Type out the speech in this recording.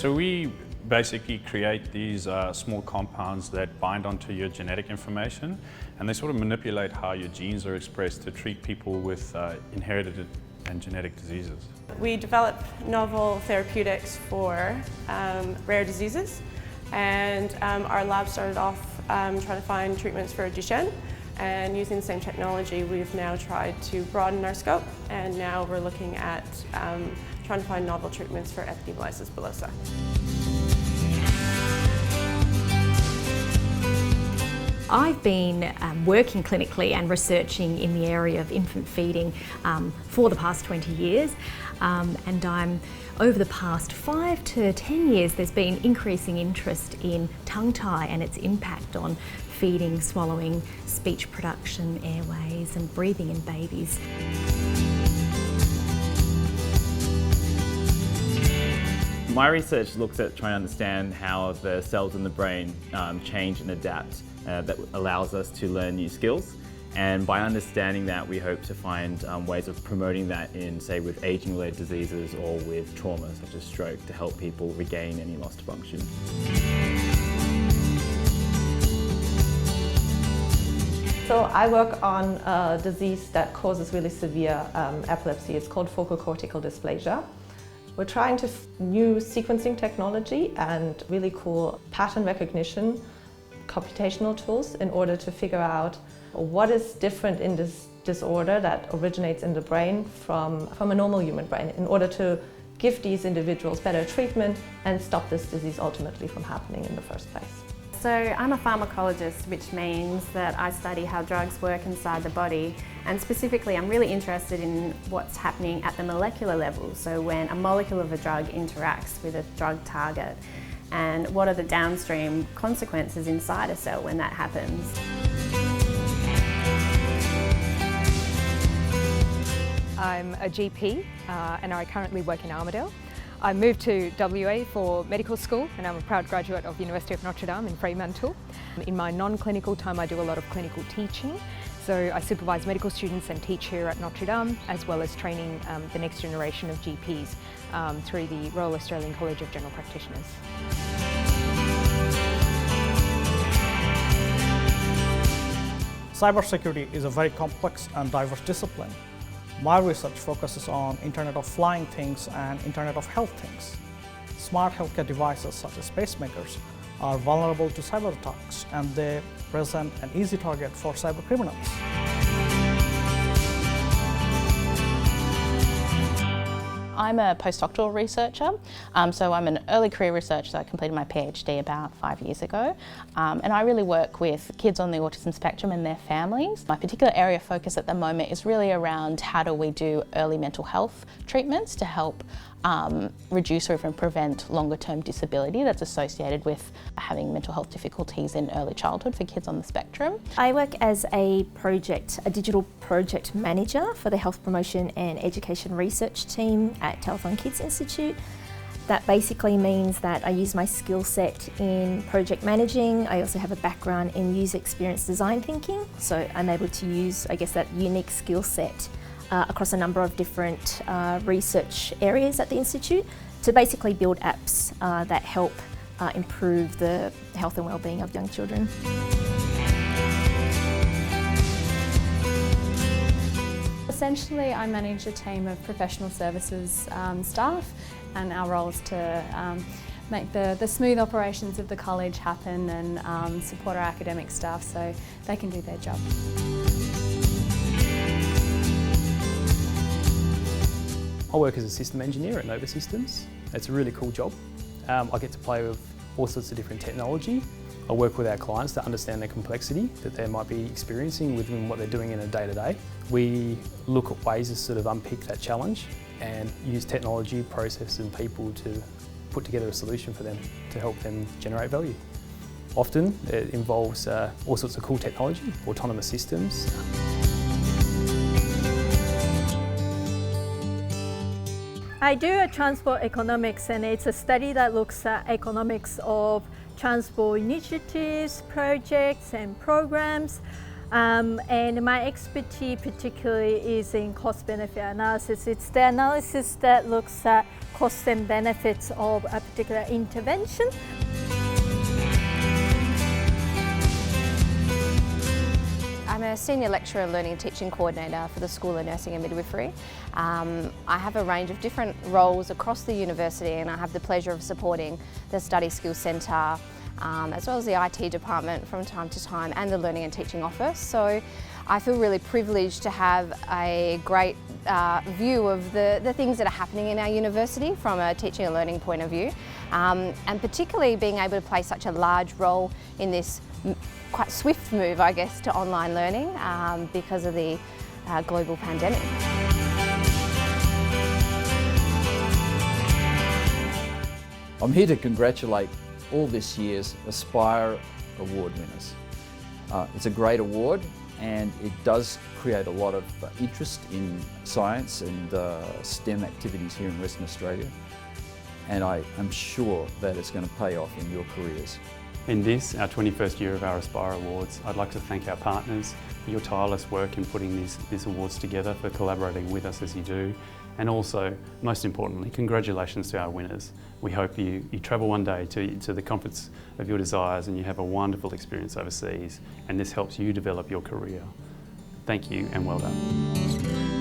So we basically create these small compounds that bind onto your genetic information, and they sort of manipulate how your genes are expressed to treat people with inherited and genetic diseases. We develop novel therapeutics for rare diseases, and our lab started off trying to find treatments for Duchenne, and using the same technology we've now tried to broaden our scope, and now we're looking at trying to find novel treatments for epidermolysis bullosa. I've been working clinically and researching in the area of infant feeding for the past 20 years, and over the past 5 to 10 years there's been increasing interest in tongue tie and its impact on feeding, swallowing, speech production, airways and breathing in babies. My research looks at trying to understand how the cells in the brain change and adapt that allows us to learn new skills. And by understanding that, we hope to find ways of promoting that in, say, with aging-related diseases or with trauma such as stroke to help people regain any lost function. So I work on a disease that causes really severe epilepsy. It's called focal cortical dysplasia. We're trying to use sequencing technology and really cool pattern recognition computational tools in order to figure out what is different in this disorder that originates in the brain from a normal human brain, in order to give these individuals better treatment and stop this disease ultimately from happening in the first place. So I'm a pharmacologist, which means that I study how drugs work inside the body, and specifically I'm really interested in what's happening at the molecular level, so when a molecule of a drug interacts with a drug target, and what are the downstream consequences inside a cell when that happens. I'm a GP and I currently work in Armidale. I moved to WA for medical school and I'm a proud graduate of University of Notre Dame in Fremantle. In my non-clinical time I do a lot of clinical teaching. So I supervise medical students and teach here at Notre Dame, as well as training the next generation of GPs through the Royal Australian College of General Practitioners. Cybersecurity is a very complex and diverse discipline. My research focuses on Internet of Flying Things and Internet of Health Things. Smart healthcare devices such as pacemakers are vulnerable to cyber attacks, and they present an easy target for cyber criminals. I'm a postdoctoral researcher, so I'm an early career researcher. I completed my PhD about 5 years ago, and I really work with kids on the autism spectrum and their families. My particular area of focus at the moment is really around how do we do early mental health treatments to help reduce or even prevent longer term disability that's associated with having mental health difficulties in early childhood for kids on the spectrum. I work as a digital project manager for the Health Promotion and Education Research team at Telethon Kids Institute. That basically means that I use my skill set in project managing. I also have a background in user experience design thinking, so I'm able to use, I guess, that unique skill set across a number of different research areas at the Institute to basically build apps that help improve the health and well-being of young children. Essentially, I manage a team of professional services staff, and our role is to make the smooth operations of the college happen and support our academic staff so they can do their job. I work as a system engineer at Nova Systems. It's a really cool job. I get to play with all sorts of different technology. I work with our clients to understand the complexity that they might be experiencing within what they're doing in a day-to-day. We look at ways to sort of unpick that challenge and use technology, process and people to put together a solution for them to help them generate value. Often it involves all sorts of cool technology, autonomous systems. I do a transport economics, and it's a study that looks at economics of transport initiatives, projects and programs. And my expertise particularly is in cost-benefit analysis. It's the analysis that looks at costs and benefits of a particular intervention. I'm a Senior Lecturer Learning and Teaching Coordinator for the School of Nursing and Midwifery. I have a range of different roles across the university, and I have the pleasure of supporting the Study Skills Centre as well as the IT department from time to time, and the Learning and Teaching Office. So I feel really privileged to have a great view of the things that are happening in our university from a teaching and learning point of view, and particularly being able to play such a large role in this quite swift move, I guess, to online learning because of the global pandemic. I'm here to congratulate all this year's Aspire Award winners. It's a great award, and it does create a lot of interest in science and STEM activities here in Western Australia, and I am sure that it's going to pay off in your careers. In this, our 21st year of our Aspire Awards, I'd like to thank our partners for your tireless work in putting these awards together, for collaborating with us as you do, and also, most importantly, congratulations to our winners. We hope you travel one day to the comforts of your desires and you have a wonderful experience overseas, and this helps you develop your career. Thank you and well done.